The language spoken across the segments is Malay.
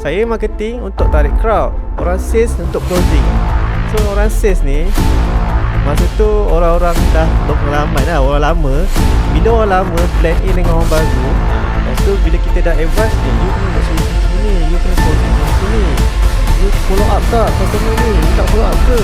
Saya marketing untuk tarik crowd, orang sales untuk closing. So orang sales ni, masa tu orang-orang dah berpengalaman lah, orang lama. Bila orang lama blend in dengan orang baru, lepas tu bila kita dah advance, you kena buat solution sini, you kena closing sini, you follow up tak customer ni, you tak follow up ke?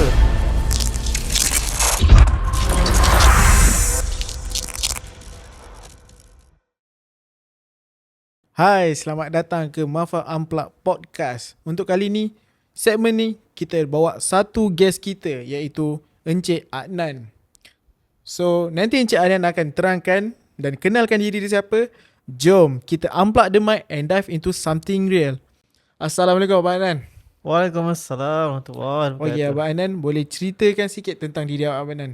Hai, selamat datang ke Mafa Unplugged Podcast. Untuk kali ni, segmen ni kita bawa satu guest kita iaitu Encik Adnan. So, nanti Encik Adnan akan terangkan dan kenalkan diri dia siapa. Jom kita unplug the mic and dive into something real. Assalamualaikum Abang Adnan. Waalaikumsalam warahmatullahi wabarakatuh. Okey, Abang Adnan boleh ceritakan sikit tentang diri Abang Adnan?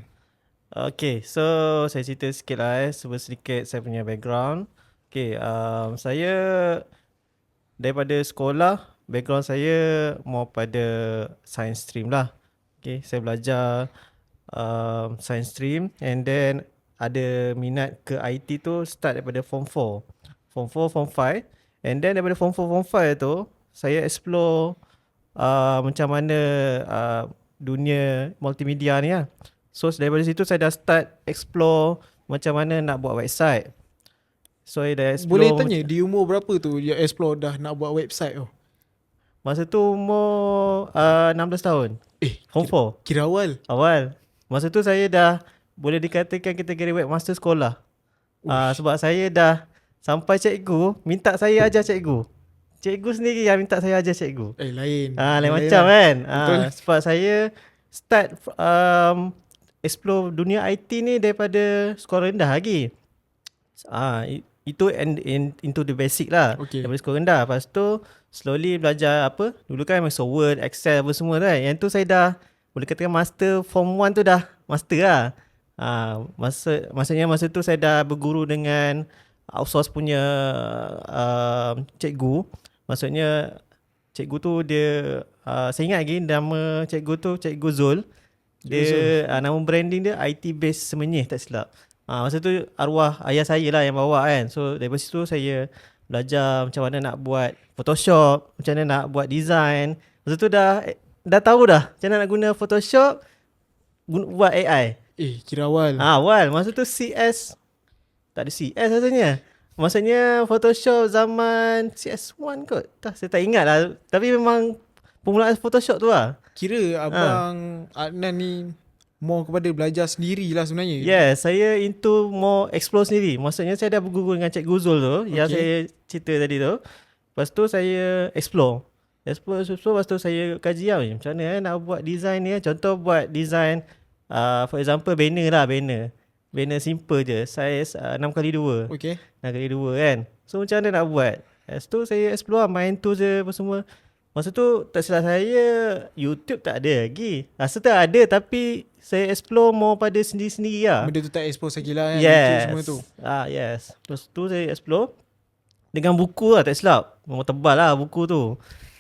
Okay, so saya cerita sikit lah sedikit saya punya background. Okay, saya daripada sekolah, background saya more pada science stream lah. Okay, saya belajar science stream and then ada minat ke IT tu start daripada form 4. Form 4, form 5 and then daripada form 4, form 5 tu saya explore macam mana dunia multimedia ni lah. So daripada situ saya dah start explore macam mana nak buat website. So I dah explore. Boleh tanya di umur berapa tu dia explore dah nak buat website tu? Masa tu umur 16 tahun. Form 4. Kira awal. Masa tu saya dah boleh dikatakan kategori webmaster sekolah. Sebab saya dah sampai cikgu minta saya ajar cikgu. Cikgu sendiri yang minta saya ajar cikgu. Lain. Lain macam lah. Kan. Sebab saya start explore dunia IT ni daripada sekolah rendah lagi. Itu into the basic lah. Okay. Daripada sekolah rendah. Lepas tu slowly belajar apa. Dulu kan Microsoft Word, Excel apa semua kan. Yang tu saya dah boleh katakan master. Form 1 tu dah master lah. Maksudnya masa tu saya dah berguru dengan outsource punya cikgu. Maksudnya cikgu tu dia saya ingat lagi nama cikgu tu Cikgu Zul. Dia nama branding dia IT Base Semenyih tak silap. Masa tu arwah ayah saya lah yang bawa kan. So daripada situ saya belajar macam mana nak buat Photoshop, macam mana nak buat design. Masa tu dah tahu dah macam mana nak guna Photoshop, buat AI. Kira awal. Awal masa tu CS tak ada CS rasanya. Maksudnya Photoshop zaman CS1 kot. Saya tak ingat lah. Tapi memang permulaan Photoshop tu lah. Kira Abang Adnan ni more kepada belajar sendirilah sebenarnya. Yes, saya into more explore sendiri. Maksudnya saya dah berguru dengan Cikgu Zul tu, yang saya cerita tadi tu. Lepas tu saya explore. Lepas tu saya kaji lah macam mana nak buat design ni. Contoh buat design for example banner lah, banner simple je, saiz 6x2. Okay. 6x2 kan. So macam mana nak buat. Lepas tu saya explore, main tu je apa semua. Masa tu tak silap saya YouTube tak ada lagi. Rasa tak ada tapi saya explore more pada sendiri-sendiri lah. Benda tu tak expose lagi lah kan. Yes. YouTube semua tu. Yes. Lepas tu saya explore dengan buku lah tak silap. Memang tebal lah buku tu.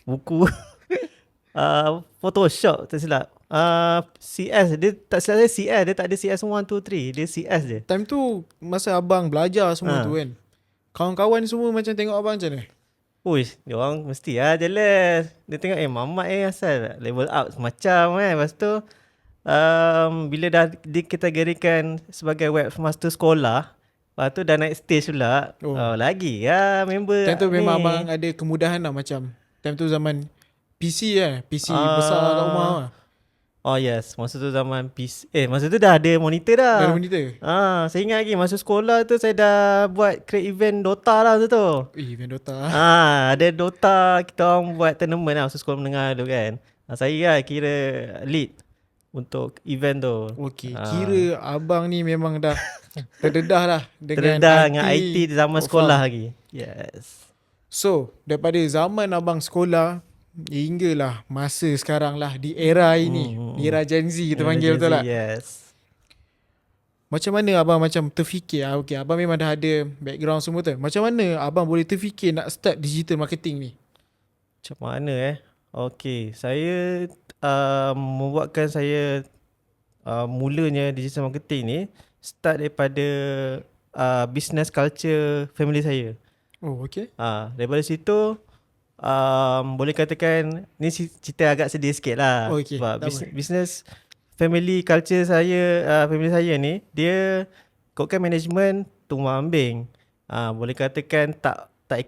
Buku Photoshop tak silap. CS dia tak silap saya CS. Dia tak ada CS 1, 2, 3. Dia CS je. Time tu masa abang belajar semua tu kan. Kawan-kawan semua macam tengok abang macam mana? Uish, dia orang mesti lah jealous. Dia tengok mamat asal level up semacam kan. Lepas tu bila dah dikategorikan sebagai webmaster sekolah, lepas tu dah naik stage pula. Lagi lah member. Time tu ni. memang abang ada kemudahan lah macam. Time tu zaman PC kan. PC besar kat rumah lah. Oh yes, masa tu zaman PC. Masa tu dah ada monitor dah. Dah ada monitor? Saya ingat lagi masa sekolah tu saya dah buat create event Dota lah masa tu. Event Dota. Ada Dota, kita orang buat tournament lah masa sekolah menengah tu kan. Saya lah kira lead untuk event tu. Okay, kira abang ni memang dah terdedah lah dengan IT zaman sekolah lagi. Yes. So, daripada zaman abang sekolah hinggalah masa sekarang lah di era ini, di era Gen Z kita panggil betul lah. Yes. Macam mana abang macam terfikir, okay, abang memang dah ada background semua tu. Macam mana abang boleh terfikir nak start digital marketing ni? Macam mana Okay, saya membuatkan saya mulanya digital marketing ni start daripada business culture family saya. Oh, okay. Daripada situ boleh katakan ni cerita agak sedih sikit lah. Oh, okay, Sebab tak apa. business family culture saya, family saya ni, dia ikutkan management tumbang ambing. Boleh katakan tak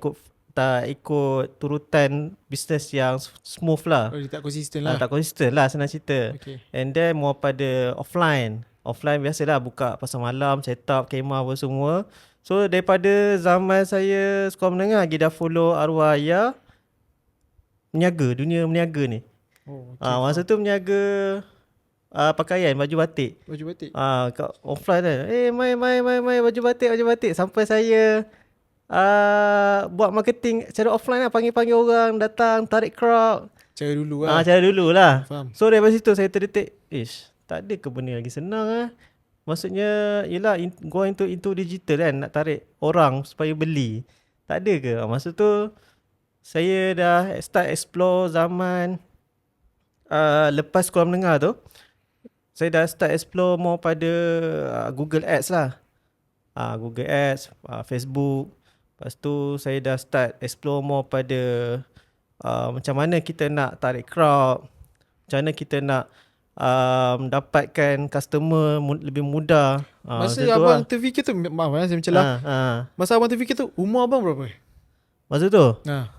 ikut turutan business yang smooth lah. Oh, dia tak konsisten lah. Tak konsisten lah, senang cerita. Okay. And then more pada offline. Offline biasalah buka pasar malam, set up, kemah apa semua. So daripada zaman saya sekolah menengah lagi dah follow arwah ayah, dunia meniaga ni. Oh, okay. Masa tu meniaga pakaian, baju batik. Baju batik. Kat offline kan. Mai baju batik. Sampai saya buat marketing secara offline lah, panggil-panggil orang datang, tarik crowd. Cara dulu lah. Cara dulu lah. Faham. So daripada situ saya terdetik, tak ada ke benda lagi senang . Maksudnya yelah go into digital kan, nak tarik orang supaya beli. Tak ada ke? Masa tu saya dah start explore zaman lepas sekolah menengah tu. Saya dah start explore more pada Google Ads lah. Google Ads, Facebook. Lepas tu saya dah start explore more pada macam mana kita nak tarik crowd, macam mana kita nak dapatkan customer lebih mudah. Masa macam tu abang lah. terfikir tu, maaf saya mencelah. Masa abang terfikir tu, umur abang berapa? Masa tu? Ha.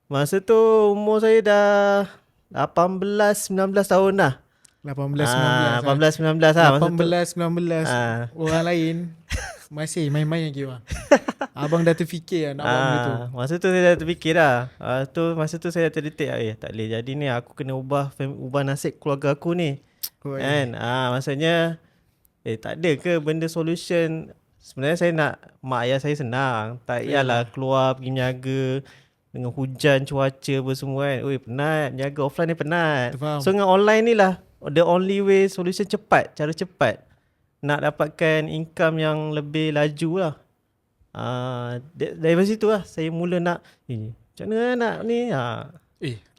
Masa tu umur saya dah 18-19 tahun lah. 18-19 18-19 lah masa tu. 18-19 orang lain masih main-main lagi bang. Abang dah terfikir nak buat benda tu. Masa tu saya dah terfikir dah. Masa tu saya dah terdetik, tak boleh jadi ni, aku kena ubah nasib keluarga aku ni. Kan? Maksudnya tak ada ke benda solution. Sebenarnya saya nak mak ayah saya senang. Tak payahlah keluar pergi niaga dengan hujan, cuaca apa semua kan. Penat. Niaga offline ni penat. So dengan online ni lah the only way, solution cepat, cara cepat nak dapatkan income yang lebih laju lah. Dari situ lah saya mula nak macam mana nak ni.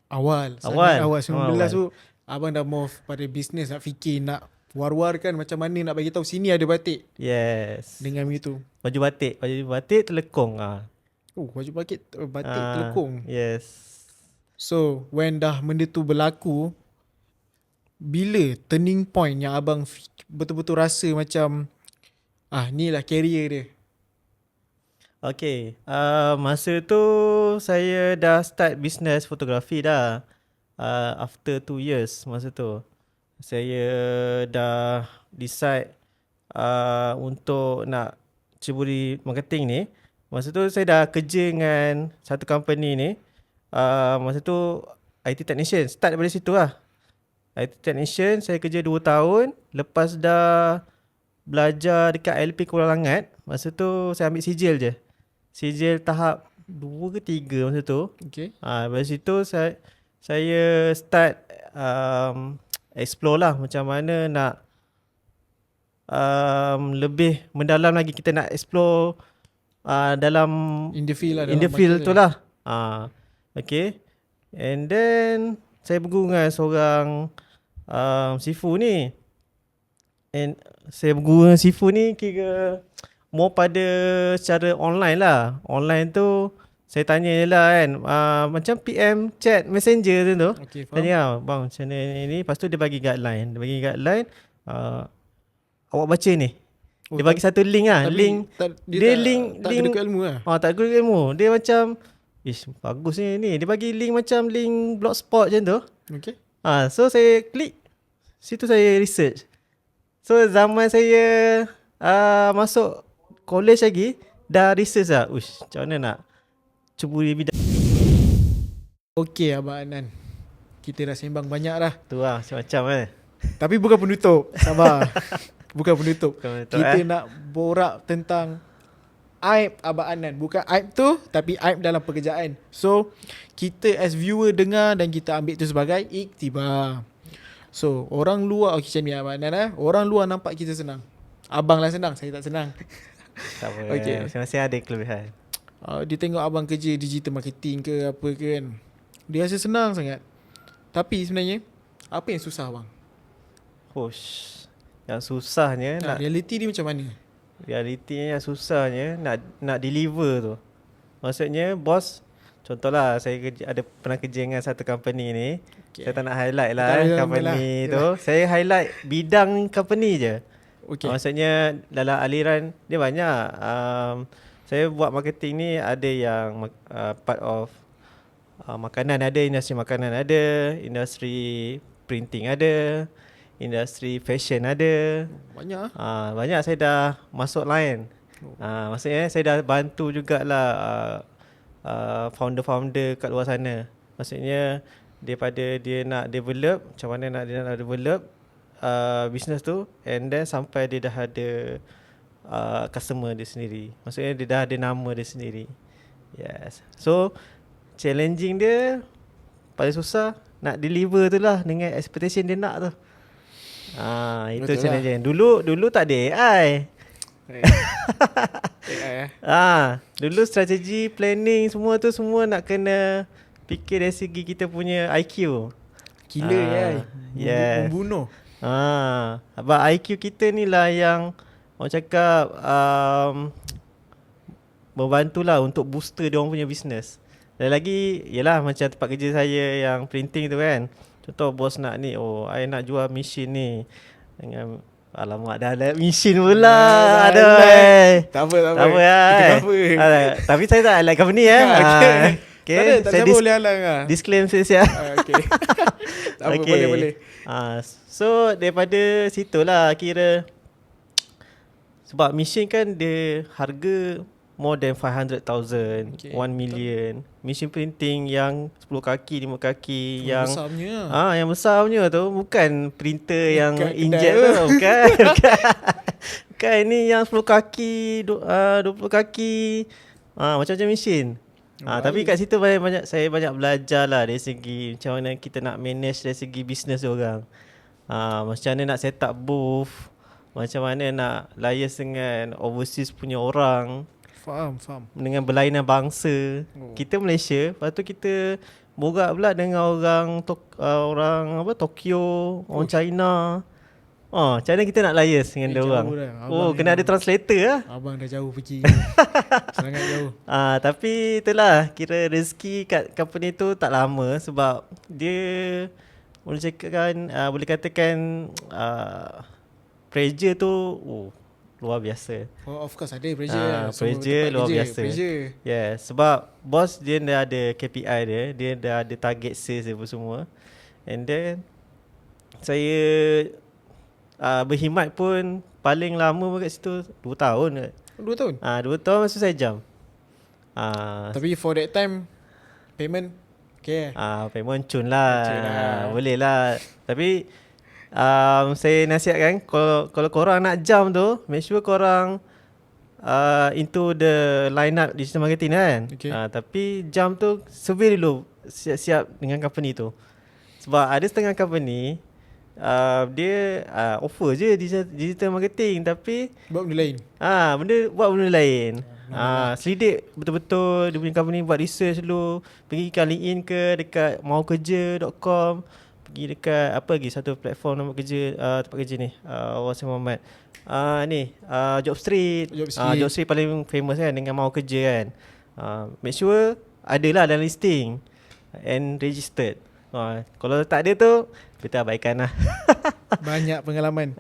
Awal 19 tu abang dah move pada bisnes, nak fikir, nak war-warkan macam mana nak bagi tahu sini ada batik. Yes. Dengan begitu. Baju batik telekong. Baju batik telekong. Yes. So when dah benda tu berlaku, bila turning point yang abang betul-betul rasa macam ni lah career dia? Okay, masa tu saya dah start business fotografi dah. After 2 years masa tu saya dah decide untuk nak ceburi marketing ni. Masa tu saya dah kerja dengan satu company ni. Masa tu IT technician, start daripada situ lah. IT technician saya kerja 2 tahun. Lepas dah belajar dekat LP Kuala Langat, masa tu saya ambil sijil je. Sijil tahap 2 ke 3 masa tu. Okay. Dari situ saya start explore lah macam mana nak lebih mendalam lagi. Kita nak explore dalam in the field lah, in the field tu lah. Okay. And then saya berguru dengan seorang sifu ni. And saya berguru dengan sifu ni kira more pada secara online lah. Online tu saya tanya je lah kan, macam PM chat messenger tu. Okay, faham. Tanya bang macam ni. Lepas tu dia bagi guideline. Awak baca ni. Dia bagi satu link lah. Link. Dia link ada ilmu lah. tak ada ilmu. Dia macam bagus ni. Dia bagi link macam link blogspot macam tu. Okay. So saya klik. Situ saya research. So zaman saya masuk college lagi, dah research lah. Macam mana nak ceburi bidang. Okay Abang Adnan, kita dah sembang banyak dah. Tu lah macam-macam Tapi bukan penutup. Sabar. Bukan penutup. Kita penutup, nak borak tentang aib Abang Adnan. Bukan aib tu, tapi aib dalam pekerjaan. So kita as viewer dengar dan kita ambil tu sebagai iktibar. So orang luar, macam ni Abang Adnan, orang luar nampak kita senang. Abang lah senang, saya tak senang. Tak apa. Okay. Masing-masing ada kelebihan. Dia tengok abang kerja digital marketing ke apa ke kan, dia rasa senang sangat. Tapi sebenarnya apa yang susah bang? Yang susahnya reality dia macam mana? Realitinya yang susahnya nak deliver tu. Maksudnya bos contohlah saya pernah kerja dengan satu company ni. Okay. Saya tak nak highlight lah Tak payah company lah. tu. Saya highlight bidang company je. Okay. Maksudnya dalam aliran dia banyak. Saya buat marketing ni ada yang part of makanan ada, industri makanan ada, industri printing ada, industri fashion ada. Banyak Banyak saya dah masuk line. Maksudnya saya dah bantu jugalah founder-founder kat luar sana. Maksudnya daripada dia nak develop, macam mana dia nak develop business tu, and then sampai dia dah ada customer dia sendiri. Maksudnya dia dah ada nama dia sendiri. Yes. So challenging dia paling susah nak deliver tu lah dengan expectation dia nak tu. Itu Betul challenging. Dulu tak ada AI. Dulu strategi planning semua tu semua nak kena fikir dari segi kita punya IQ. Gila yes. Membunuh. Sebab IQ kita ni lah yang orang cakap membantulah untuk booster dia orang punya business. Dan lagi yalah macam tempat kerja saya yang printing tu kan. Contoh bos nak ni, I nak jual mesin ni dengan alamak dah ada mesin pula. Aduh. Tak apa. Tak apa. Tapi saya tak like company Okay. Tak ada boleh halang disclaim siap. Okay. Tak apa, boleh. So daripada situlah kira, sebab mesin kan dia harga more than 500,000, 1 million. Mesin printing yang 10 kaki, 5 kaki yang besar punya. Yang besar punya tu bukan printer yang inkjet tu. Bukan. Bukan, ini yang 10 kaki, 20 kaki. Macam-macam mesin. Tapi kat situ saya banyak belajar lah dari segi macam mana kita nak manage dari segi bisnes orang. Macam mana nak set up booth, macam mana nak liaise dengan overseas punya orang. Faham. Dengan berlainan bangsa. Kita Malaysia, lepas tu kita borak pula dengan orang Tokyo, orang China. Macam mana kita nak liaise dengan dia orang? Kena ada translator lah. Abang dah jauh pergi. Sangat jauh. Tapi itulah, kira rezeki kat company tu tak lama sebab dia boleh katakan pressure tu luar biasa. Of course ada pressure. Pressure luar biasa. Yes, sebab bos dia dah ada KPI dia dah ada target sales dia semua. And then saya berkhidmat pun paling lama kat situ 2 tahun ke. 2 tahun? 2 tahun masa saya jam. Tapi for that time payment okay. Payment cun lah. Boleh lah. Tapi saya nasihatkan kalau korang nak jam tu, make sure korang into the line up digital marketing kan. Tapi jam tu survey dulu, siap-siap dengan company tu. Sebab ada setengah company dia offer je digital marketing tapi buat benda lain. Buat benda lain. Selidik betul-betul dia punya company, buat research dulu, pergi kat LinkedIn ke, dekat maukerja.com, pergi dekat apa lagi satu platform nama kerja, tempat kerja ni, Wasim Muhammad, Jobstreet. Jobstreet paling famous kan dengan mau kerja kan. Make sure adalah dalam listing and registered. Kalau tak ada tu kita abaikan lah. Banyak pengalaman.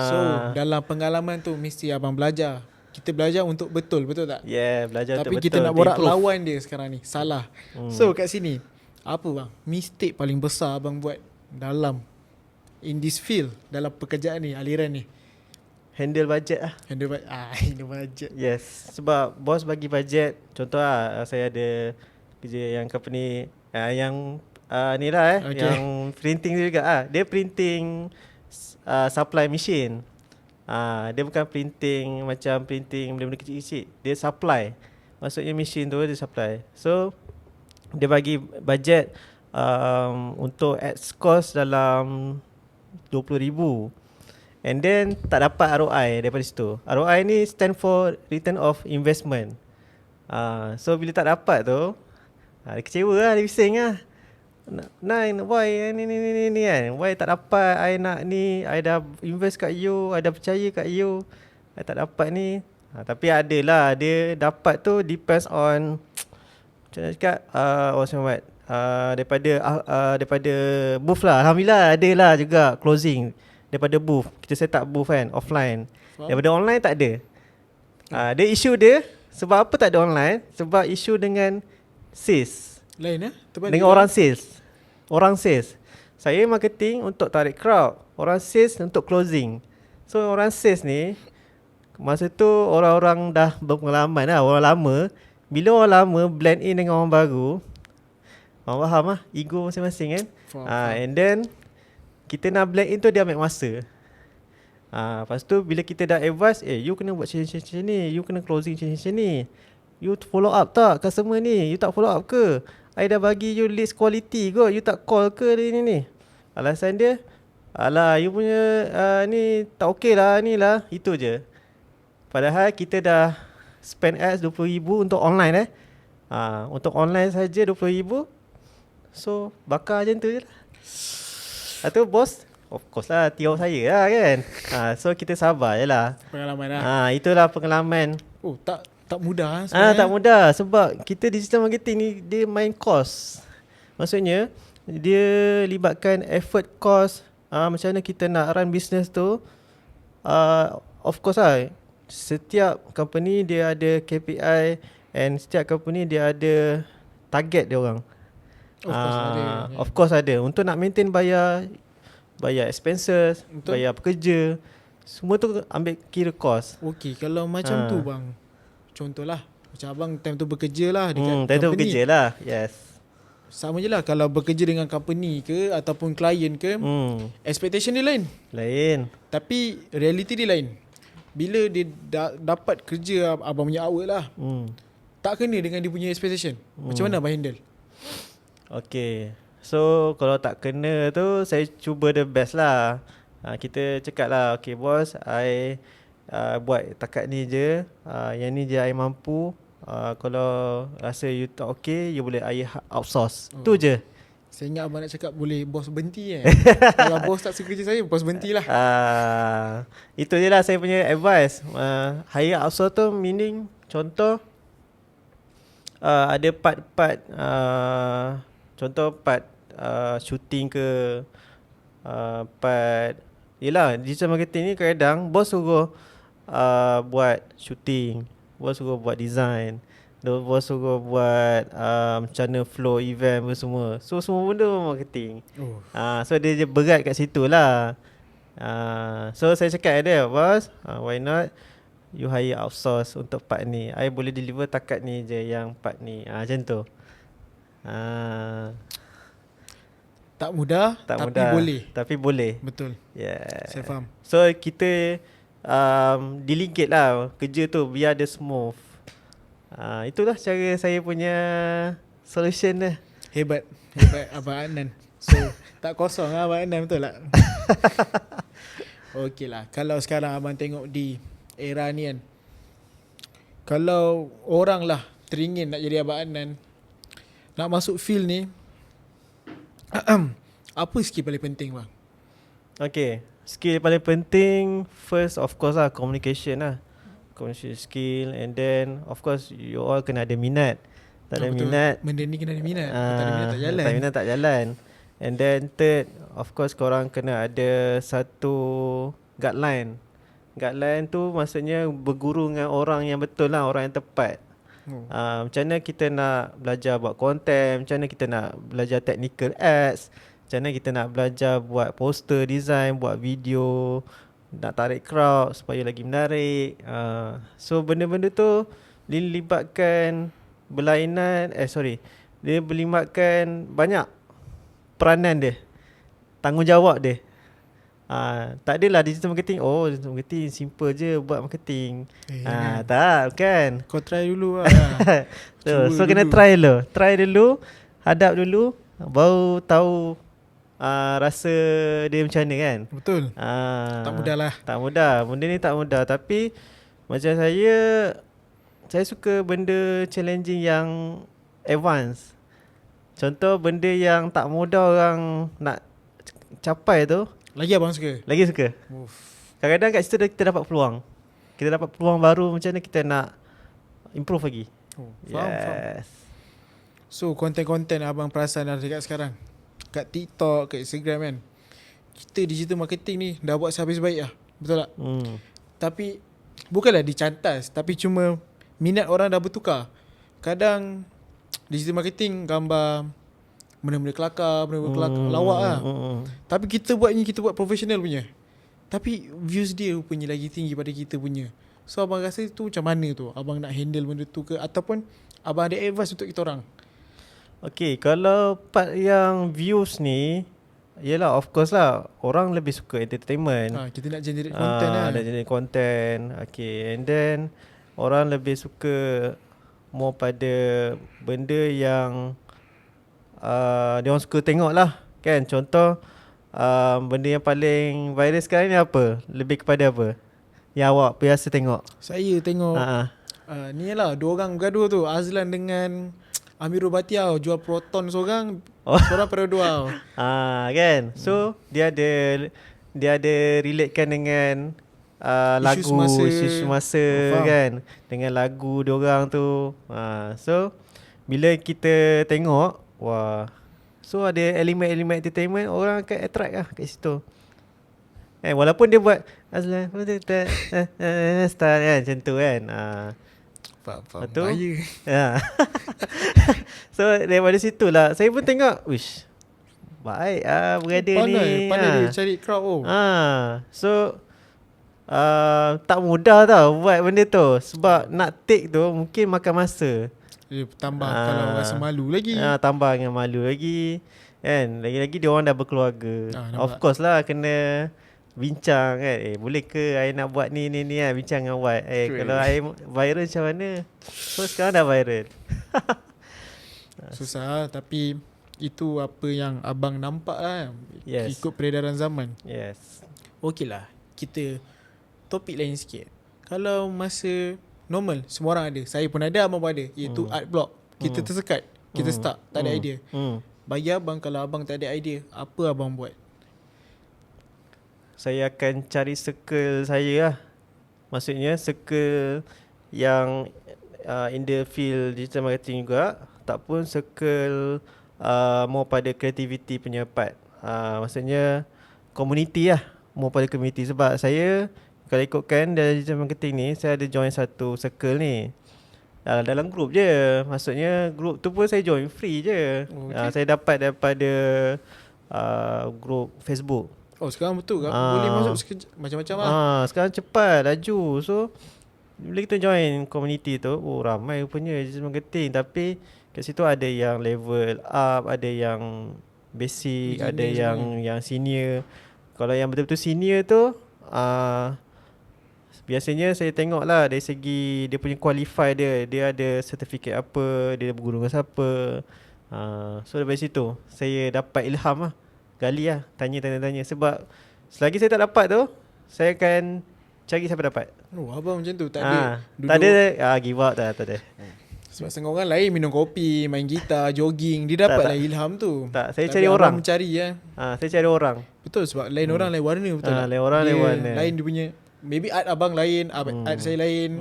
So dalam pengalaman tu mesti abang belajar. Kita belajar untuk betul tak? Belajar tapi untuk betul. Tapi kita nak borak lawan dia sekarang ni, salah. So kat sini, apa bang mistake paling besar abang buat dalam in this field, dalam pekerjaan ni, aliran ni? Handle budget lah. Handle budget. Yes, sebab bos bagi budget. Contoh lah, saya ada kerja yang company yang ni lah yang printing juga. Dia printing supply machine. Dia bukan printing macam printing benda-benda kecil-kecil. Dia supply. Maksudnya machine tu dia supply. So dia bagi budget untuk ads cost dalam 20,000. And then tak dapat ROI daripada situ. ROI ni stand for return of investment. So bila tak dapat tu, dia kecewa lah, dia bising lah. Nine, why ni kan? Why tak dapat? I nak ni, I dah invest kat you, I dah percaya kat you, I tak dapat ni. Tapi adalah dia dapat tu depends on Macam mana cakap, orang Selamat, daripada booth lah. Alhamdulillah ada lah juga closing daripada booth. Kita set up booth kan, offline. Daripada online tak ada. Dia isu dia, sebab apa tak ada online? Sebab isu dengan sales. Lain terbalik Dengan orang sales. Orang sales. Saya marketing untuk tarik crowd, orang sales untuk closing. So orang sales ni, masa tu orang-orang dah berpengalaman lah, orang lama. Bila orang lama blend in dengan orang baru, orang faham lah, ego masing-masing kan. And then kita nak blend in tu dia ambil masa. Lepas tu bila kita dah advise, you kena buat macam ni, you kena closing macam ni, you follow up tak customer ni, you tak follow up ke, I dah bagi you list quality kot, you tak call ke ni. Alasan dia, alah you punya ni tak okey lah, ni lah, itu je. Padahal kita dah spend ads 20,000 untuk online untuk online saja 20,000. So bakar macam tu je lah. Lepas tu bos, of course lah, tiap saya lah kan. So kita sabar je lah. Pengalaman lah. Itulah pengalaman. Oh, tak mudah sebenarnya. Tak mudah sebab kita digital marketing ni dia main cost. Maksudnya dia libatkan effort, cost. Macam mana kita nak run business tu. Of course lah, setiap company dia ada KPI and setiap company dia ada target dia orang. Of course ada. Untuk nak maintain bayar expenses, betul, bayar pekerja, semua tu ambil kira cost. Okey, kalau macam tu bang, contohlah macam abang time tu bekerja lah dekat time company. tu bekerja lah. Yes. Sama je lah kalau bekerja dengan company ke ataupun klien ke, expectation dia lain. Tapi reality dia lain. Bila dia dapat kerja abang punya hour lah, tak kena dengan dia punya expectation. Macam mana abang handle? Okay, so kalau tak kena tu, saya cuba the best lah. Kita cakap lah, okay bos, I buat takat ni je, yang ni je I mampu. Kalau rasa you tak okay, you boleh I outsource. Tu je. Saya ingat abang nak cakap boleh bos berhenti Kalau bos tak suka kerja saya, bos berhenti lah. Itu je lah saya punya advice. Hire outsource tu meaning, contoh, ada part-part, contoh part shooting ke, part, yelah digital marketing ni kadang bos suruh buat shooting, bos suruh buat design, bos suruh buat macam mana flow event semua. So semua benda marketing. So dia je berat kat situ lah. So saya cakap dia, bos, why not you hire outsource untuk part ni, I boleh deliver takat ni je yang part ni. Macam tu. Tak mudah, tapi boleh. Betul. Yeah. Saya faham. So kita delegate lah kerja tu biar dia smooth. Itulah cara saya punya solution dia. Hebat Abang Adnan. So tak kosong lah Abang Adnan, betul tak? Okey lah, kalau sekarang abang tengok di era ni kan, kalau orang lah teringin nak jadi Abang Adnan, nak masuk field ni, apa skill paling penting bang? Okay, skill paling penting, first of course lah communication lah. Communication skill, and then of course you all kena ada minat. Tak ada minat, benda ni kena ada minat. Tak ada minat tak jalan. Tak minat tak jalan. And then third, of course korang kena ada satu guideline. Guideline tu maksudnya berguru dengan orang yang betul lah, orang yang tepat. Macam mana kita nak belajar buat content, macam mana kita nak belajar technical ads, macam mana kita nak belajar buat poster design, buat video, nak tarik crowd supaya lagi menarik. So benda-benda tu dilibatkan dia melibatkan banyak peranan dia, tanggungjawab dia. Tak adalah digital marketing, digital marketing simple je buat marketing. Tak, bukan. Kau try dulu lah. So kena try dulu, hadap dulu, baru tahu rasa dia macam mana kan. Betul. Tak mudah lah. Tak mudah, benda ni tak mudah. Tapi macam saya suka benda challenging yang advance. Contoh benda yang tak mudah orang nak capai tu, lagi abang suka. Kadang-kadang kat situ kita dapat peluang. Kita dapat peluang baru, macam mana kita nak improve lagi. Faham. So konten-konten abang perasan dah dekat sekarang, kat TikTok, kat Instagram kan, kita digital marketing ni dah buat sehabis baik lah. Betul tak? Tapi bukanlah dicantas, tapi cuma minat orang dah bertukar. Kadang digital marketing gambar benda-benda kelakar, benda-benda kelakar, lawak lah. Tapi kita buat ni, kita buat profesional punya. Tapi views dia rupanya lagi tinggi pada kita punya. So abang rasa tu macam mana tu? Abang nak handle benda tu ke? Ataupun abang ada advice untuk kita orang? Okay, kalau part yang views ni, yelah of course lah, orang lebih suka entertainment. Kita nak generate content lah. Nak generate content. Okay, and then orang lebih suka more pada benda yang dia orang suka tengok lah kan. Contoh benda yang paling viral sekarang ni apa? Lebih kepada apa yang awak biasa tengok? Saya tengok ni lah, dua orang bergaduh tu, Azlan dengan Amirul Batiau, jual proton seorang, seorang pada dua. Kan. So dia ada relatekan dengan lagu isu semasa kan, dengan lagu diorang tu. So bila kita tengok, wah, so ada elemen-elemen entertainment, orang akan attract lah kat situ. Walaupun dia buat Azlan style kan, macam tu kan. Faham. Bahaya. So daripada situlah saya pun tengok, wish, baik berada ni. Pandai dia cari crowd. So tak mudah tau buat benda tu. Sebab nak take tu mungkin makan masa. Dia tambah kalau rasa malu lagi. Tambah dengan malu lagi kan. Lagi-lagi dia orang dah berkeluarga. Of course lah kena bincang kan. Boleh ke I nak buat ni kan, bincang dengan Wat. Kalau I viral macam mana? So sekarang dah viral. Susah, tapi itu apa yang abang nampak lah. Yes. Ikut peredaran zaman. Yes. Okey lah, kita topik lain sikit. Kalau masa normal, semua orang ada, saya pun ada, abang pun ada, iaitu art block. Kita tersekat, kita stuck, tak ada idea. Bagi abang, kalau abang tak ada idea, apa abang buat? Saya akan cari circle saya lah. Maksudnya circle yang in the field digital marketing juga, tak pun circle more pada creativity punya part. Maksudnya community lah, more pada community. Sebab saya kalau ikutkan dalam digital marketing ni, saya ada join satu circle ni dalam group je. Maksudnya group tu pun saya join free je. Saya dapat daripada group Facebook. Sekarang betul ke? Boleh masuk macam-macam lah. Sekarang cepat, laju. So bila kita join community tu, ramai punya digital marketing. Tapi kat situ ada yang level up, ada yang basic, ada yang senior. Kalau yang betul-betul senior tu, biasanya saya tengok lah dari segi dia punya qualify dia. Dia ada certificate apa, dia berguru dengan siapa. So dari situ saya dapat ilham lah. Gali lah, tanya. Sebab selagi saya tak dapat tu, saya akan cari siapa dapat. Abang macam tu, tak ada duduk. Tak ada, give up tak ada. Sebab setengah orang lain minum kopi, main gitar, jogging, dia dapat lah ilham tu. Saya cari orang. Mencari saya cari orang. Betul, sebab lain orang lain warna, betul tak? Lain orang lain warna. Lain dia punya, maybe art abang lain, art saya lain.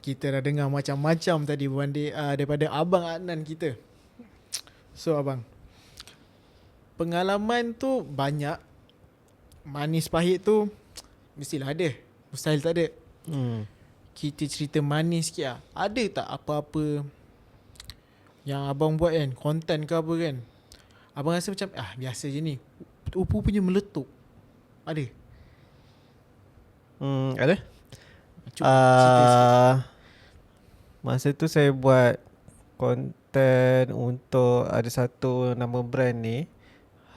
Kita dah dengar macam-macam tadi daripada abang Adnan kita. So abang, pengalaman tu banyak, manis pahit tu mestilah ada, mustahil tak ada. Kita cerita manis sikit lah. Ada tak apa-apa yang abang buat kan, konten ke apa kan, abang rasa macam biasa je ni, punya meletup? Ada? Ada. Masa tu saya buat konten untuk ada satu nama brand ni,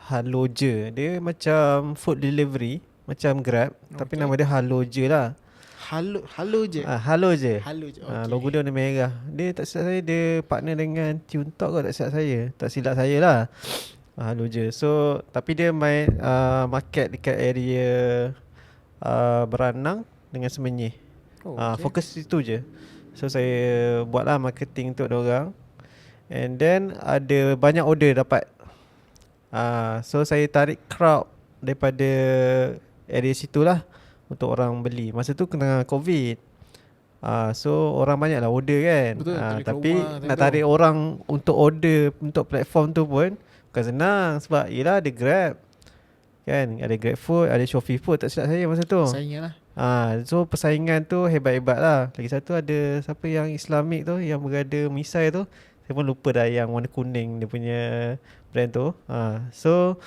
Halo Je. Dia macam food delivery, macam Grab, tapi nama dia Halo Je lah. Halo je. Halo Je. Okay. Logo dia warna merah. Dia tak silap saya, dia partner dengan Tune Talk, tak silap saya lah. Halo Je. So tapi dia main market dekat area Beranang dengan Semenyih. Fokus situ je. So saya buatlah marketing untuk diorang. And then ada banyak order dapat. So saya tarik crowd daripada area situ lah untuk orang beli. Masa tu kena COVID. So orang banyak lah order kan. Betul, tak boleh keluar Tapi rumah time nak tu. tarik orang untuk order untuk platform tu pun bukan senang. Sebab yelah ada Grab kan, ada Grab Food, ada Shopee Food tak silap saya masa tu. Saingan lah. So persaingan tu hebat-hebat lah. Lagi satu ada siapa yang Islamic tu, yang berada misai tu, saya pun lupa dah, yang warna kuning dia punya brand tu. So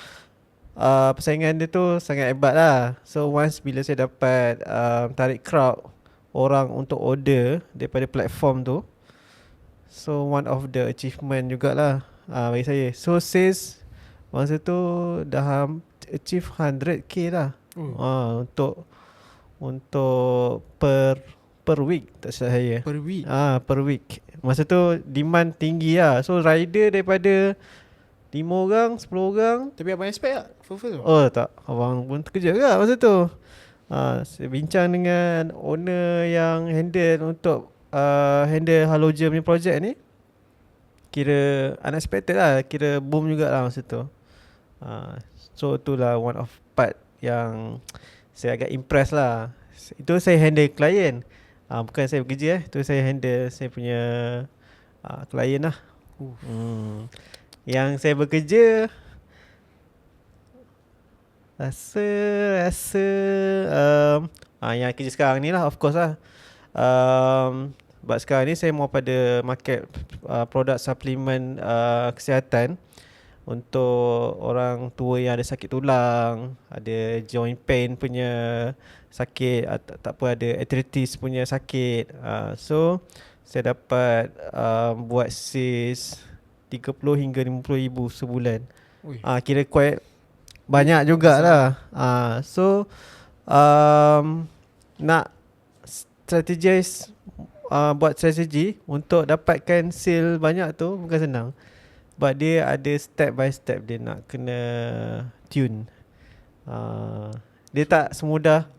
persaingan dia tu sangat hebat lah. So once bila saya dapat tarik crowd orang untuk order daripada platform tu, so one of the achievement jugalah bagi saya. So sales masa tu dah achieve 100k lah. Untuk per week tak silap saya. Per week. Per week. Masa tu demand tinggi lah. So rider daripada 5 orang, 10 orang. Tapi abang expect tak fulfill tu? Oh tak, abang pun terkejut juga masa tu. Saya bincang dengan owner yang handle untuk handle Halogen punya project ni. Kira unexpected lah, kira boom jugalah masa tu. So itulah one of part yang saya agak impress lah. Itu saya handle klien, bukan saya bekerja Itu saya handle saya punya klien lah. Yang saya bekerja Rasa yang kerja sekarang ni lah, of course lah. Sebab sekarang ni saya mau pada market produk suplemen kesihatan untuk orang tua yang ada sakit tulang, ada joint pain punya sakit, tak apa, ada arthritis punya sakit. So saya dapat buat sales 30 hingga 50 ribu sebulan. Kira quite banyak jugalah. So nak strategize, buat strategi untuk dapatkan sale banyak tu bukan senang. Sebab dia ada step by step dia nak kena tune. Dia tak semudah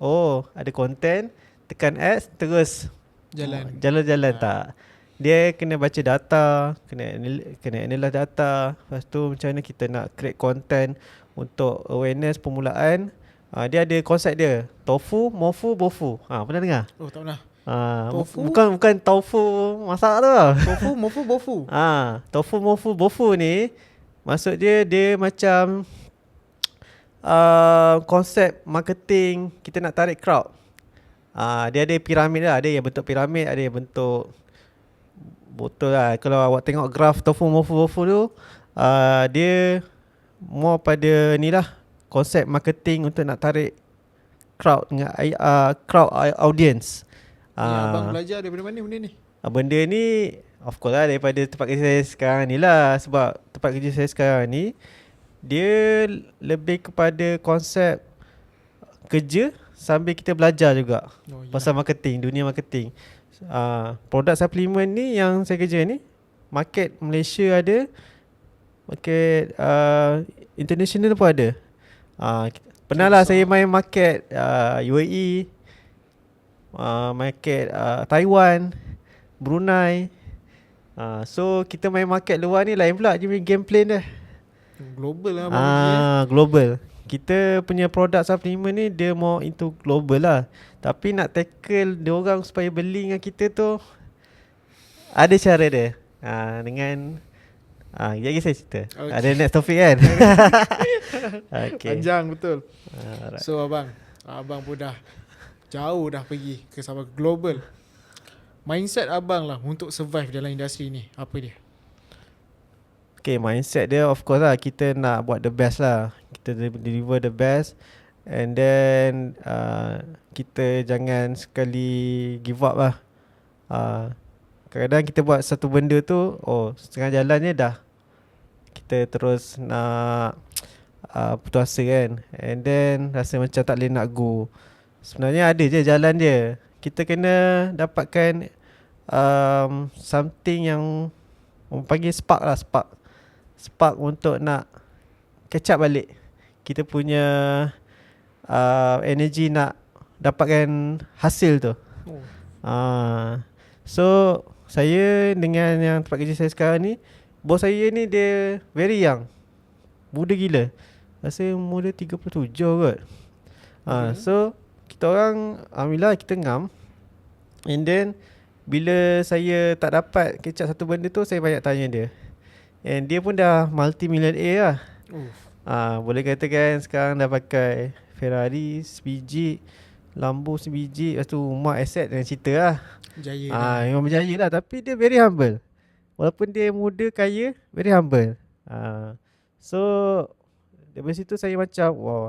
ada content, tekan ads terus jalan-jalan. Tak. Dia kena baca data, kena analyze data. Lepas tu macam mana kita nak create content untuk awareness permulaan. Dia ada konsep dia, tofu, mofu, bofu. Pernah dengar? Oh, tak pernah. Tofu? Bukan tofu masak tu. Tofu, mofu, bofu. Tofu, mofu, bofu ni maksud dia macam konsep marketing kita nak tarik crowd. Dia ada piramid lah. Ada yang bentuk piramid, ada yang bentuk botol lah. Kalau awak tengok graf tofu, mofu, bofu tu, dia more pada ni lah, konsep marketing untuk nak tarik crowd dengan crowd audience. Abang belajar daripada mana benda ni? Benda ni of course lah daripada tempat kerja saya sekarang ni lah. Sebab tempat kerja saya sekarang ni dia lebih kepada konsep kerja sambil kita belajar juga pasal marketing, dunia marketing. Produk suplemen ni yang saya kerja ni, market Malaysia ada, market international pun ada. Pernah lah saya main market UAE, market Taiwan, Brunei. So kita main market luar ni lain pula je game plan dia. Global lah abang pergi. Global. Kita punya produk suplemen ni dia more into global lah. Tapi nak tackle dia orang supaya beli dengan kita tu ada cara dia. Dengan lagi saya cerita. Ada next topik kan. Panjang betul. Right. So abang pun dah jauh dah pergi ke sampai global. Mindset abang lah untuk survive dalam industri ni, apa dia? Mindset dia of course lah, kita nak buat the best lah. Kita deliver the best. And then kita jangan sekali give up lah. Kadang-kadang kita buat satu benda tu, setengah jalannya dah kita terus nak putus asa kan. And then rasa macam tak boleh nak go. Sebenarnya ada je jalan dia. Kita kena dapatkan something yang orang panggil spark lah. Spark untuk nak catch up balik kita punya energy nak dapatkan hasil tu. So saya dengan yang tempat kerja saya sekarang ni, bos saya ni dia very young, muda gila. Rasa umur dia 37 kot. So kita orang alhamdulillah kita ngam. And then bila saya tak dapat kecap satu benda tu, saya banyak tanya dia. And dia pun dah multi-millionaire lah. Boleh katakan sekarang dah pakai Ferrari sebiji, Lambo sebiji, lepas tu rumah aset dan cerita lah. Jaya dah. Memang berjaya lah. Tapi dia very humble. Walaupun dia muda, kaya, very humble. So dari situ saya macam wow,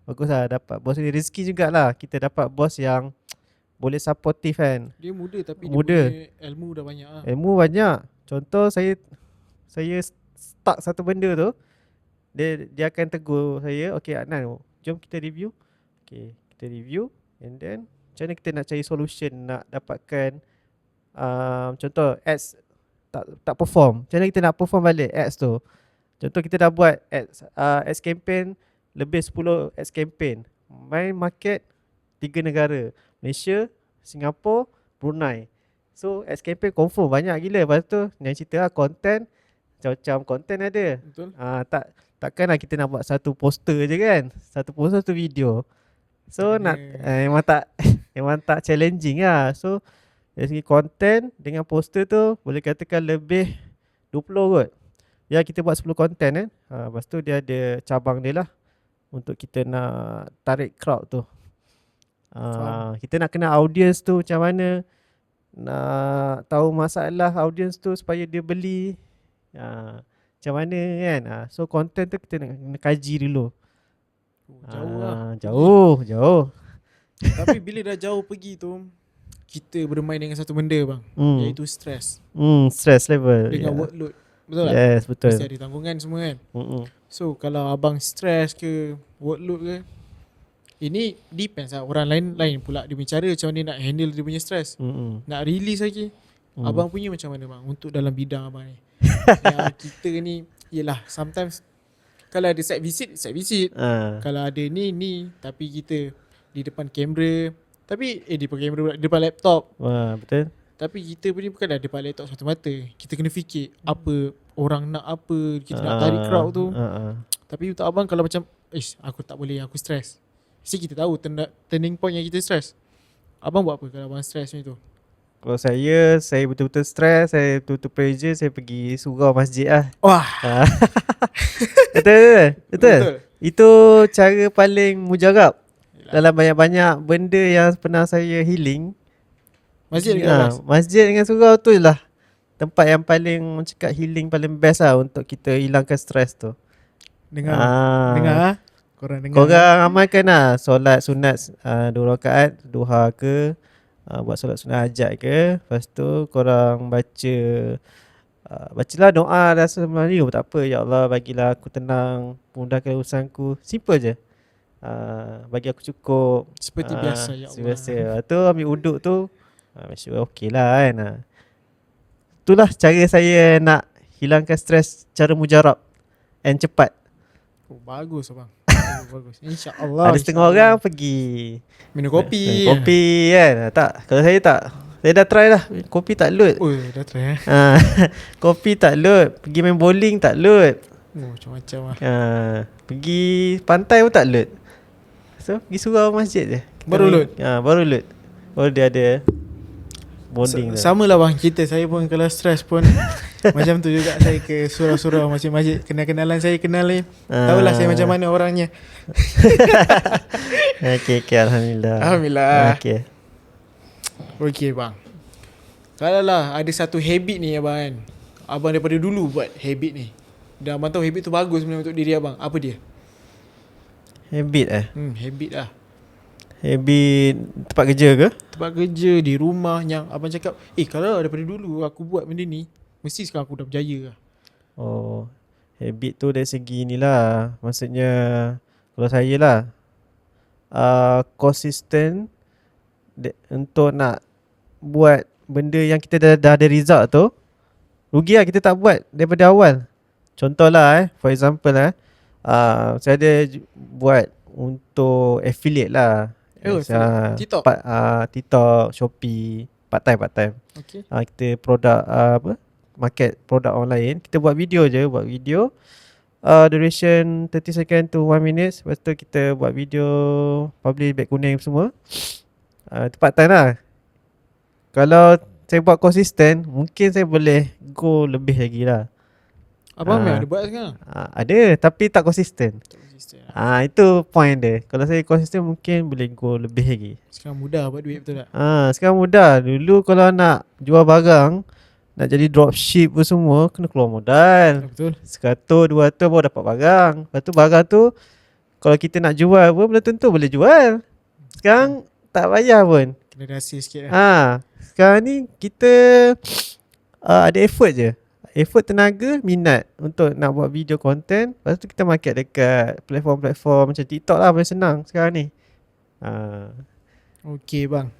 bagus lah dapat bos ni. Rezeki jugalah kita dapat bos yang boleh supportive kan. Dia muda tapi Muda. dia punya ilmu dah banyak lah. Ilmu banyak. Contoh saya stuck satu benda tu, dia akan tegur saya, okay Adnan, jom kita review. Okay, kita review. And then macam mana kita nak cari solution, nak dapatkan contoh ads tak perform. Macam mana kita nak perform balik ads tu. Contoh kita dah buat ads campaign lebih 10 ads campaign. Main market 3 negara, Malaysia, Singapura, Brunei. So ads campaign confirm banyak gila. Lepas tu yang cerita lah content, macam-macam content ada. Betul. Takkanlah kita nak buat satu poster je kan. Satu poster, satu video. So memang tak challenging lah. So dari segi content dengan poster tu boleh katakan lebih 20 kot. Ya kita buat 10 content kan. Lepas tu dia ada cabang dia lah untuk kita nak tarik crowd tu. Kita nak kenal audience tu macam mana, nak tahu masalah audience tu supaya dia beli macam mana kan. So content tu kita nak kaji dulu. Jauh lah. Jauh. Tapi bila dah jauh pergi tu, kita bermain dengan satu benda bang, iaitu stress. Stress level dengan workload. Betul tak? Yes, betul. Mesti ada tanggungan semua kan. So kalau abang stress ke workload ke, ini depends lah. Orang lain pula dia punya cara macam mana nak handle dia punya stress. Nak release lagi. Abang punya macam mana bang untuk dalam bidang abang ni? Yang kita ni yelah sometimes kalau ada site visit kalau ada ni tapi kita di depan kamera, tapi di depan kamera pula, di depan laptop. Betul. Tapi kita pun ni bukan dah depan laptop satu mata. Kita kena fikir apa orang nak, apa kita nak tarik crowd tu. Tapi untuk abang kalau macam aku tak boleh, aku stress, mesti kita tahu turning point yang kita stress. Abang buat apa kalau abang stress macam tu? Kalau saya betul-betul stress, saya betul-betul pressure, saya pergi surau masjid lah. Wah. Betul. Itu cara paling mujarab. Dalam banyak-banyak benda yang pernah saya healing, Masjid dengan masjid dengan surau tu lah tempat yang paling cakap healing paling best lah untuk kita hilangkan stres tu. Dengar Korang amalkan lah solat sunat 2 rakaat duha ke, buat solat sunat hajat ke. Lepas tu korang bacalah doa rasa Melayu, tak apa, ya Allah bagilah aku tenang, mudahkan urusanku. Simple je. Bagi aku cukup seperti biasa ya Allah. Biasa. Lepas tu ambil uduk tu, masya Allah okey lah kan. Itulah cara saya nak hilangkan stres secara mujarab and cepat. Bagus abang. Bagus. InsyaAllah. Ada setengah orang pergi minum kopi. Kopi kan. Tak, kalau saya tak. Saya dah try lah. Kopi tak load. Dah try Kopi tak load. Pergi main bowling tak load. Macam-macam lah. Pergi pantai pun tak load. So pergi surau masjid je. Baru load. Baru load. Baru dia ada bonding. Sama lah bang. Saya pun kalau stress pun macam tu juga. Saya ke surau-surau masjid-masjid. Kenalan saya kenal ni. Tahulah saya macam mana orangnya. Okay, Alhamdulillah. Okay bang. Kalau lah ada satu habit ni abang kan, abang daripada dulu buat habit ni, dan abang tahu habit tu bagus sebenarnya untuk diri abang, apa dia? Habit habit lah. Habit tempat kerja ke? Tempat kerja, di rumah, yang abang cakap kalau daripada dulu aku buat benda ni, mesti sekarang aku dah berjaya lah. Habit tu dari segi inilah. Maksudnya kalau saya lah, konsisten untuk nak buat benda yang kita dah ada result tu. Rugi lah kita tak buat daripada awal. Contohlah for example saya ada buat untuk affiliate lah. TikTok. TikTok, Shopee, part time. Okay. Kita produk market produk online. Kita buat video je, duration 30 second to 1 minute. Lepas tu kita buat video, publish back kuning semua. Part time lah. Kalau saya buat konsisten, mungkin saya boleh go lebih lagi lah. Abang memang Ah, ada buat sekarang. ada tapi tak konsisten. Tak konsisten. Itu point dia. Kalau saya konsisten mungkin boleh go lebih lagi. Sekarang mudah buat duit, betul tak? Sekarang mudah. Dulu kalau nak jual barang, nak jadi dropship pun semua, kena keluar modal. Betul. 100, 200 baru dapat barang. Lepas tu barang tu, kalau kita nak jual pun belum tentu boleh jual. Sekarang tak payah pun. Kena rahsia sikit lah. Sekarang ni kita ada effort je. Effort, tenaga, minat untuk nak buat video content. Lepas tu kita market dekat platform-platform macam TikTok lah, paling senang sekarang ni. Okey bang.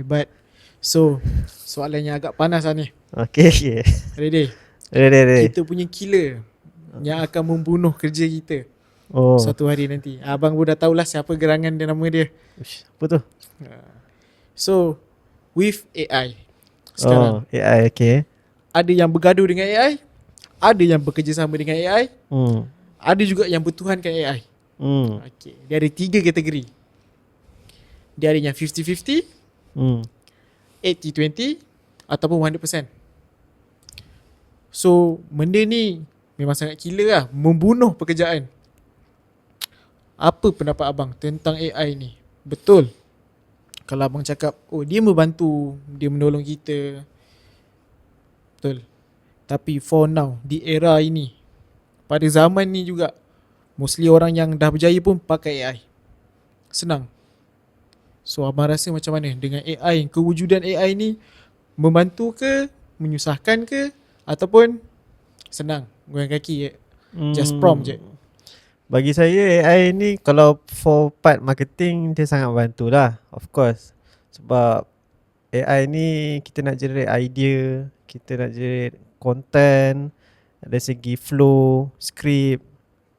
Hebat. So, soalan yang agak panas lah ni. Okay. Ready? Ready. Kita punya killer yang akan membunuh kerja kita Oh. suatu hari nanti. Abang pun dah tahulah siapa gerangan dia, nama dia. Ush, apa tu? So, with AI sekarang, AI, okay. ada yang bergaduh dengan AI, ada yang bekerjasama dengan AI, ada juga yang bertuhankan AI. Okay. Dia ada 3 kategori. Dia ada yang 50-50, 80-20 ataupun 100%. So, benda ni memang sangat killer lah, membunuh pekerjaan. Apa pendapat abang tentang AI ni? Betul kalau abang cakap, oh dia membantu, dia menolong kita, betul. Tapi for now, di era ini, pada zaman ni juga, mostly orang yang dah berjaya pun pakai AI. Senang. So abang rasa macam mana dengan AI, kewujudan AI ni membantu ke, menyusahkan ke, ataupun senang, goyang kaki, just prompt je? Bagi saya AI ni kalau for part marketing dia sangat bantu lah, of course. Sebab AI ni kita nak generate idea, kita nak generate content, dari segi flow, script,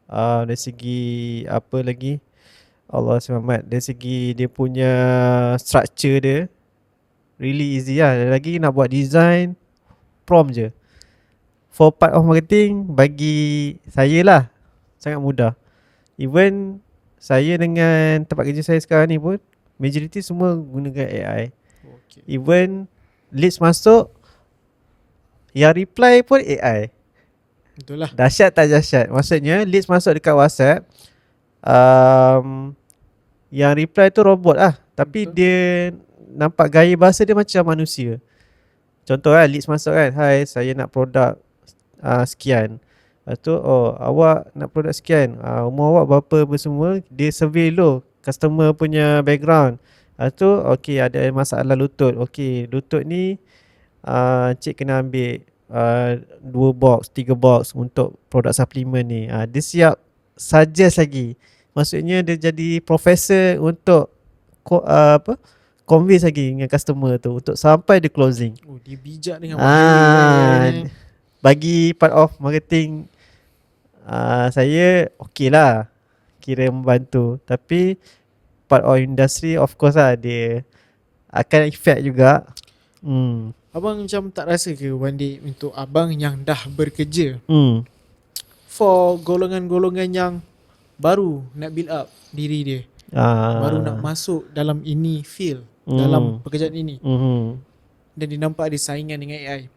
dari segi apa lagi, Allah selamat, dari segi dia punya structure dia really easy lah. Lagi nak buat design, prompt je. For part of marketing, bagi saya lah sangat mudah. Even saya dengan tempat kerja saya sekarang ni pun majority semua gunakan AI. Okay. Even leads masuk, yang reply pun AI. Betul lah. Dahsyat tak dahsyat? Maksudnya leads masuk dekat WhatsApp, yang reply tu robot lah, tapi Betul. dia nampak gaya bahasa dia macam manusia. Contoh leads masuk kan, hai saya nak produk sekian. Lepas tu, awak nak produk sekian, umur awak berapa apa semua. Dia survey dulu customer punya background. Lepas tu, okay, ada masalah lutut. Okay, lutut ni cik kena ambil 2 box, 3 box untuk produk suplemen ni. Dia siap suggest lagi. Maksudnya dia jadi profesor untuk convince lagi dengan customer tu untuk sampai dia closing. Oh, dia bijak dengan bahaya. Bagi part of marketing, saya okey lah, kira membantu. Tapi part of industry of course lah, dia akan effect juga. Abang macam tak rasa ke one day untuk abang yang dah bekerja, Hmm. for golongan-golongan yang baru nak build up diri dia, baru nak masuk dalam ini field, dalam pekerjaan ini, dan dia nampak ada saingan dengan AI,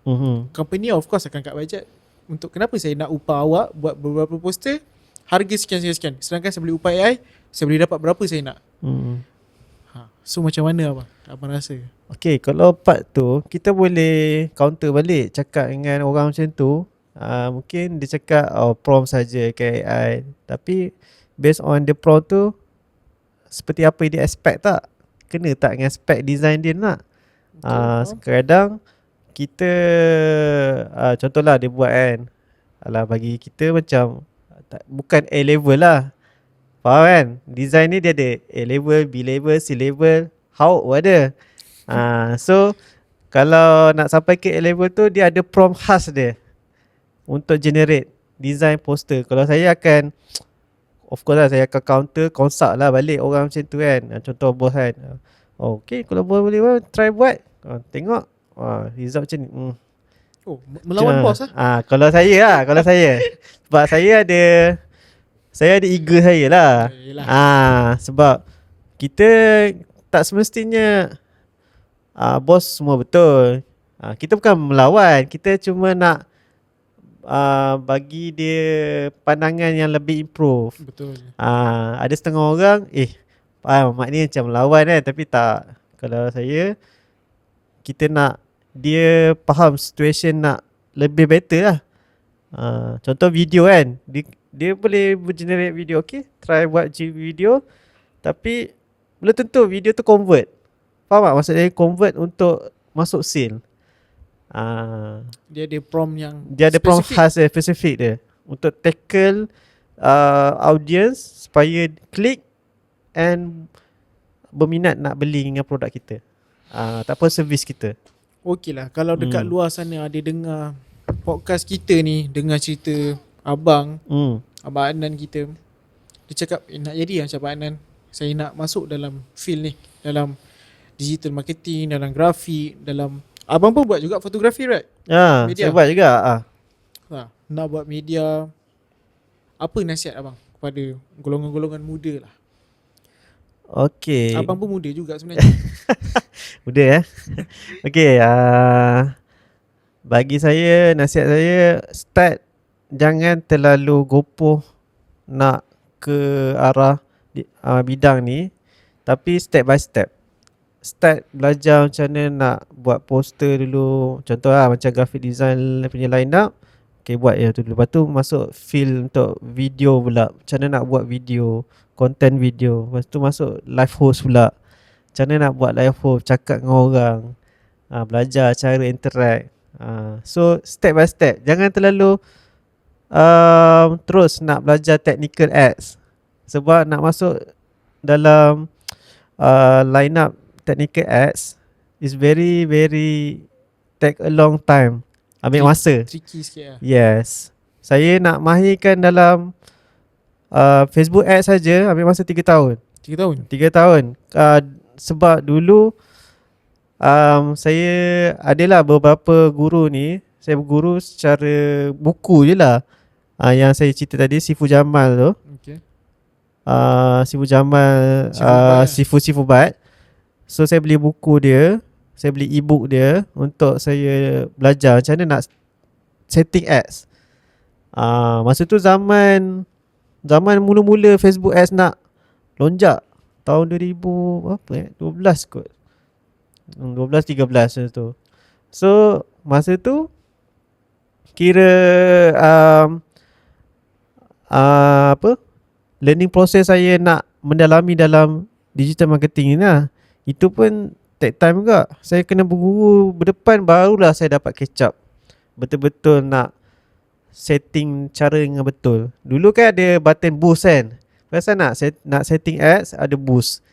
company of course akan cut budget untuk kenapa saya nak upah awak buat beberapa poster harga sekian-sekian, sedangkan saya boleh upah AI, saya boleh dapat berapa saya nak. So macam mana abang rasa? Okay, kalau part tu kita boleh counter balik, cakap dengan orang macam tu. Mungkin dia cakap prompt saja ke AI, tapi based on the prompt tu seperti apa dia expect tak? Kena tak dengan spec design dia nak? Kadang kita contohlah dia buat kan, alah bagi kita macam bukan A level lah. Faham kan? Design ni dia ada A level, B level, C level, how pun ada. So kalau nak sampai ke A level tu, dia ada prompt khas dia untuk generate design poster. Kalau saya akan, of course lah, saya akan consult lah balik orang macam tu kan. Contoh bos kan, okay, kalau bos boleh try buat, tengok result macam ni. Oh, melawan bos lah. Kalau saya sebab saya ada ego saya lah. Sebab kita tak semestinya bos semua betul. Kita bukan melawan, kita cuma nak bagi dia pandangan yang lebih improve. Betul. Ada setengah orang Mak ni macam melawan kan, tapi tak. Kalau saya, kita nak dia faham situation nak lebih better lah. Contoh video kan, dia boleh generate video. Okay, try buat video, tapi belum tentu video tu convert. Faham tak maksud dia convert untuk masuk scene? Dia ada prompt yang Dia ada prompt spesifik. khas spesifik dia untuk tackle audience supaya klik and berminat nak beli dengan produk kita. Tak apa, servis kita. Okey lah, kalau dekat luar sana ada dengar podcast kita ni, dengar cerita Abang Adnan kita, dia cakap nak jadi macam Abang Adnan, saya nak masuk dalam field ni, dalam digital marketing, dalam grafik, dalam Abang pun buat juga fotografi, right? Media. Saya buat juga. Nak buat media. Apa nasihat abang kepada golongan-golongan muda lah? Okay. Abang pun muda juga sebenarnya. Muda Okay, bagi saya, nasihat saya, start, jangan terlalu gopoh nak ke arah bidang ni, tapi step by step. Start belajar macam mana nak buat poster dulu. Contoh macam graphic design punya line up, okay, buat yang tu dulu. Lepas tu masuk field untuk video pula, macam mana nak buat video, content video. Lepas tu masuk live host pula, macam mana nak buat live host, cakap dengan orang, belajar cara interact. So step by step, jangan terlalu terus nak belajar technical ads, sebab nak masuk dalam line up technical ads is very take a long time, ambil masa. Tricky sikit lah. Yes. Saya nak mahirkan dalam Facebook ads saja ambil masa 3 tahun. 3 tahun? 3 tahun. Sebab dulu saya adalah beberapa guru ni, saya berguru secara buku je lah. Yang saya cerita tadi, Sifu Jamal tu. Okay. Sifu Jamal, Sifu Bat. So saya beli buku dia, saya beli e-book dia untuk saya belajar macam mana nak setting ads. Masa tu zaman mula-mula Facebook ads nak lonjak, tahun 2000 12 kot, 12-13 masa tu. So masa tu kira learning process saya nak mendalami dalam digital marketing ni lah. Itu pun take time juga. Saya kena berguru berdepan, barulah saya dapat catch up, betul-betul nak setting cara dengan betul. Dulu kan ada button boost kan, biasa nak setting ads ada boost.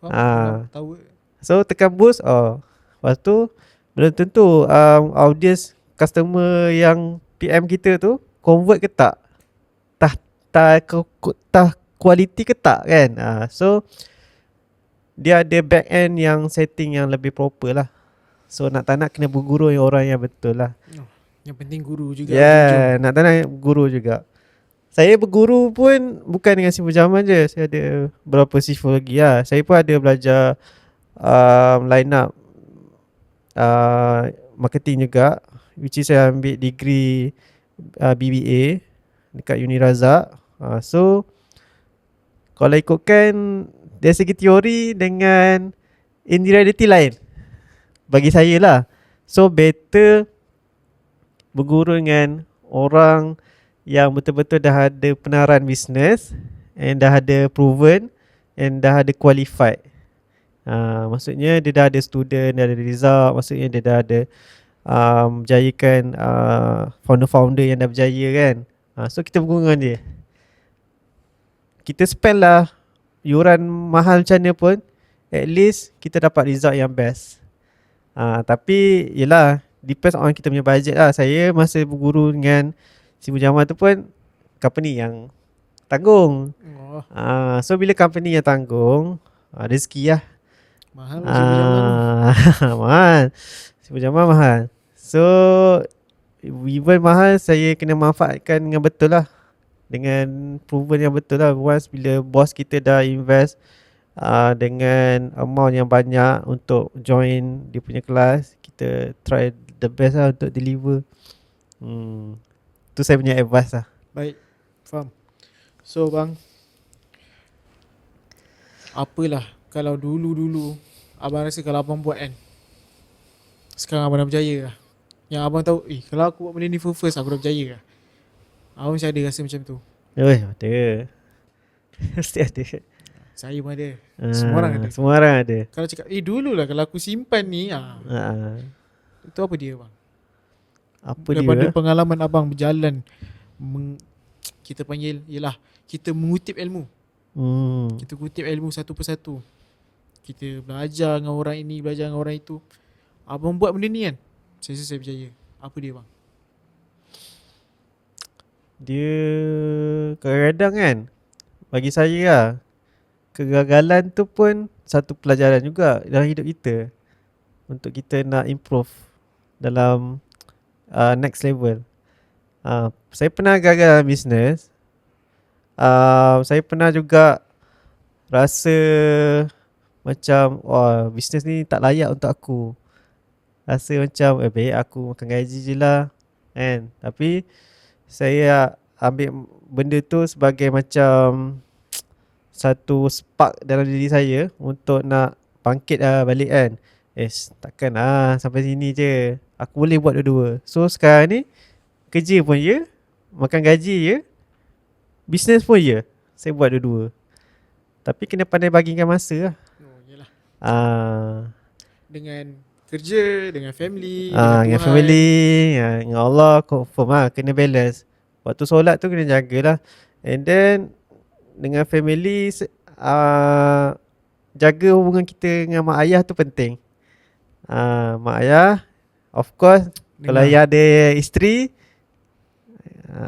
Tahu. So tekan boost, lepas tu belum tentu audience customer yang PM kita tu convert ke tak, quality ke tak kan. So dia ada back end yang setting yang lebih proper lah. So nak tak nak kena berguru yang orang yang betul lah. Yang penting guru juga. Nak tak nak guru juga. Saya berguru pun bukan dengan Sifu Jamal je, saya ada beberapa Sifu lagi lah. Saya pun ada belajar line up marketing juga, which is saya ambil degree BBA dekat Uni Razak. So kalau ikutkan dari segi teori dengan in reality lain bagi saya lah. So better berguru dengan orang yang betul-betul dah ada penaran bisnes and dah ada proven and dah ada qualified. Maksudnya dia dah ada student, dah ada result, maksudnya dia dah ada berjayakan founder-founder yang dah berjaya kan. So kita berguru dengan dia. Kita spend lah yuran mahal macam mana pun, at least kita dapat result yang best. Tapi yelah, depends on kita punya budget lah. Saya masa berguru dengan Sifu Jamal tu pun company yang tanggung. So bila company yang tanggung, rezeki lah. Mahal Sifu Jamal tu. Mahal. Sifu Jamal mahal. So even mahal, saya kena manfaatkan dengan betul lah, dengan proven yang betul lah. Once bila bos kita dah invest dengan amount yang banyak untuk join dia punya kelas. Kita try the best lah untuk deliver. Tu saya punya advice lah. Baik, faham. So bang, apalah kalau dulu-dulu abang rasa kalau abang buat kan, sekarang abang dah berjaya lah. Yang abang tahu, kalau aku buat benda ni first aku dah berjaya lah. Abang mesti ada rasa macam tu. Ada. Mesti ada. Saya pun ada. Semua orang ada. Semua orang ada. Kalau cakap, dululah kalau aku simpan ni, itu apa dia bang? Apa Daripada dia? pengalaman abang berjalan, kita panggil, yelah, kita mengutip ilmu. Kita kutip ilmu satu persatu. Kita belajar dengan orang ini, belajar dengan orang itu. Abang buat benda ni kan, saya rasa saya berjaya. Apa dia bang? Dia kadang-kadang kan, bagi saya lah, kegagalan tu pun satu pelajaran juga dalam hidup kita, untuk kita nak improve dalam next level. Saya pernah gagal dalam bisnes. Saya pernah juga rasa macam bisnes ni tak layak untuk aku. Rasa macam baik aku makan gaji je lah kan. Tapi saya ambil benda tu sebagai macam satu spark dalam diri saya untuk nak bangkit balik kan. Takkan sampai sini je, aku boleh buat dua-dua. So sekarang ni kerja pun je, makan gaji je, bisnes pun je, saya buat dua-dua. Tapi kena pandai bagikan masa lah. Yelah. Dengan Dengan kerja, dengan family, dengan Tuhan. family, dengan Allah, confirm lah kena balance. Waktu solat tu kena jagalah. And then dengan family, jaga hubungan kita dengan mak ayah tu penting. Mak ayah, of course, kalau ayah ada isteri,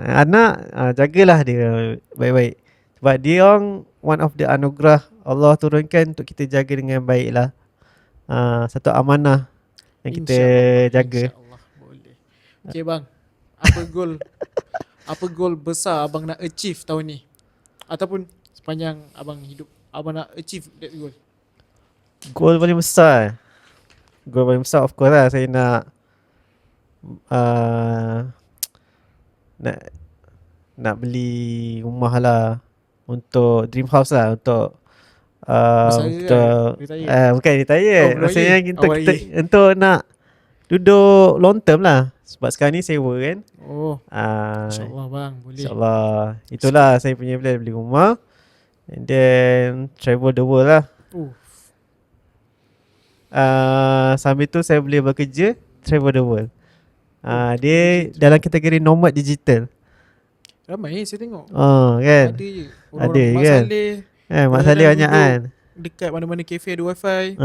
anak, jagalah dia baik-baik. Sebab dia one of the anugerah Allah turunkan untuk kita jaga dengan baik lah. Satu amanah yang kita jaga. InsyaAllah boleh. Okay bang, apa goal besar abang nak achieve tahun ni? Ataupun sepanjang abang hidup, abang nak achieve that goal? Goal paling besar of course lah, saya nak nak beli rumah lah, untuk dream house lah, untuk bukan retire. Maksudnya untuk nak duduk long term lah. Sebab sekarang ni sewa kan. InsyaAllah bang, boleh. InsyaAllah. Itulah saya punya plan, beli rumah and then travel the world lah. Sambil tu saya boleh bekerja, travel the world. Dia dalam kategori nomad digital. Ramai saya tengok. Kan. Ada je. Ada Mak kan. Saleh Mak Saleh banyak kan. dekat mana-mana kafe ada wifi.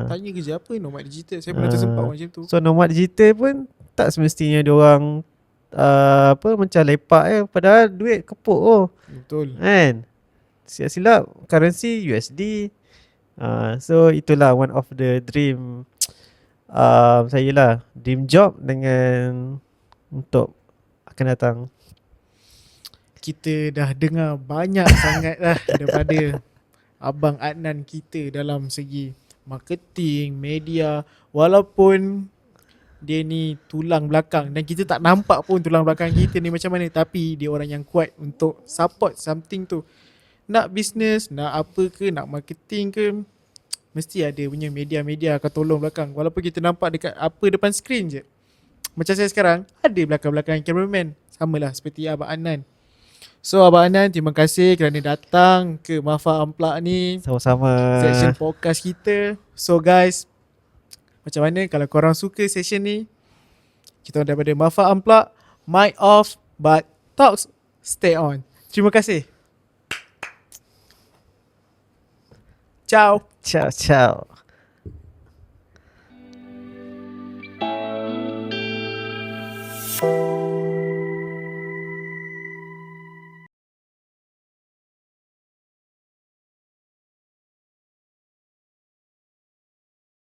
Tanya kerja apa nomad digital. Saya pernah tersempat macam tu. So nomad digital pun tak semestinya diorang macam lepak padahal duit kepuk Betul. kan. Silap currency USD. So itulah one of the dream saya lah, dream job dengan untuk akan datang. Kita dah dengar banyak sangat lah daripada Abang Adnan kita dalam segi marketing, media. Walaupun dia ni tulang belakang dan kita tak nampak pun tulang belakang kita ni macam mana, tapi dia orang yang kuat untuk support something tu. Nak business, nak apa ke, nak marketing ke, mesti ada punya media-media akan tolong belakang. Walaupun kita nampak dekat depan skrin je. Macam saya sekarang, ada belakang-belakang cameraman. Sama lah seperti Abang Adnan. So Abang Adnan, terima kasih kerana datang ke Mafa Amplak ni, Sama-sama. section podcast kita. So guys, macam mana kalau korang suka session ni, kita orang daripada Mafa Amplak, mic off but talks stay on. Terima kasih. Ciao. Ciao.